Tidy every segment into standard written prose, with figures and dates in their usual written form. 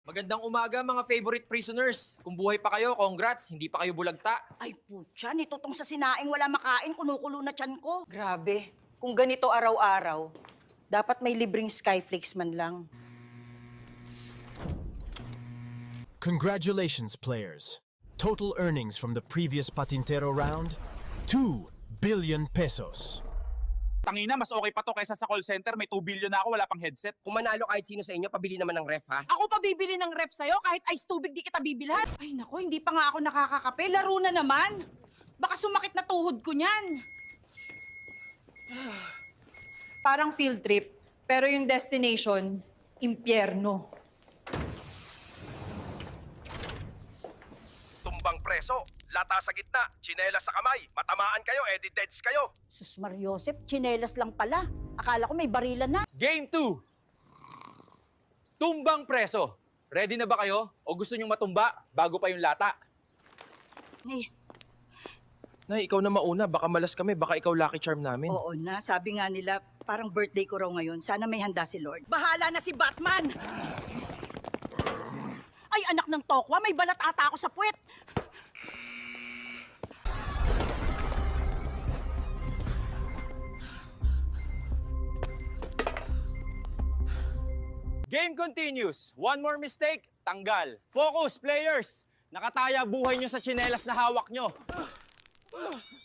Magandang umaga mga favorite prisoners. Kung buhay pa kayo, congrats, hindi pa kayo bulagta. Ay putya, nito tong sa sinaing wala makain, kunukulo na tiyan ko. Grabe. Kung ganito araw-araw, dapat may libreng Skyflakes man lang. Congratulations, players. Total earnings from the previous Patintero round, 2 billion pesos. Tangina, mas okay pa to kaysa sa call center. May 2 billion na ako, wala pang headset. Kung manalo kahit sino sa inyo, pabili naman ng ref ha. Ako pa bibili ng ref sa'yo kahit ice tubig di kita bibilhan. Ay nako, hindi pa nga ako nakakakape. Laro na naman. Baka sumakit na tuhod ko niyan. Parang field trip, pero yung destination, impyerno. Tumbang preso, lata sa gitna, tsinelas sa kamay, matamaan kayo, edi deads kayo. Sus Mariosep, tsinelas lang pala. Akala ko may barilan na. Game 2! Tumbang preso. Ready na ba kayo? O gusto nyong matumba bago pa yung lata? Eh, Nay, ikaw na mauna. Baka malas kami. Baka ikaw lucky charm namin. oo na, sabi nga nila, parang birthday ko raw ngayon. Sana may handa si Lord. Bahala na si Batman! Ay, anak ng tokwa, may balat ata ako sa puwet. Game continues. One more mistake, tanggal. Focus, players! Nakataya buhay nyo sa tsinelas na hawak nyo.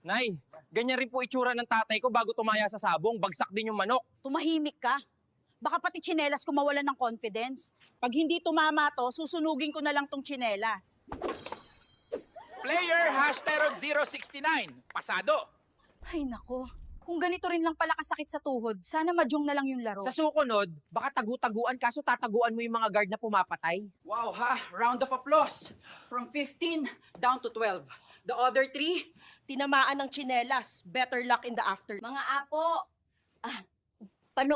Nay, ganyan rin po itsura ng tatay ko bago tumaya sa sabong. Bagsak din yung manok. Tumahimik ka. Baka pati tsinelas ko mawalan ng confidence. Pag hindi tumama to, susunugin ko na lang tong tsinelas. Player #069. Pasado. Ay nako, kung ganito rin lang pala kasakit sa tuhod, sana madyong na lang yung laro. Sa susunod, baka tagu-taguan kaso tataguan mo yung mga guard na pumapatay. Wow ha, round of applause. From 15 down to 12. The other 3, Tinamaan ng tsinelas. Better luck in the afternoon. Mga apo, panood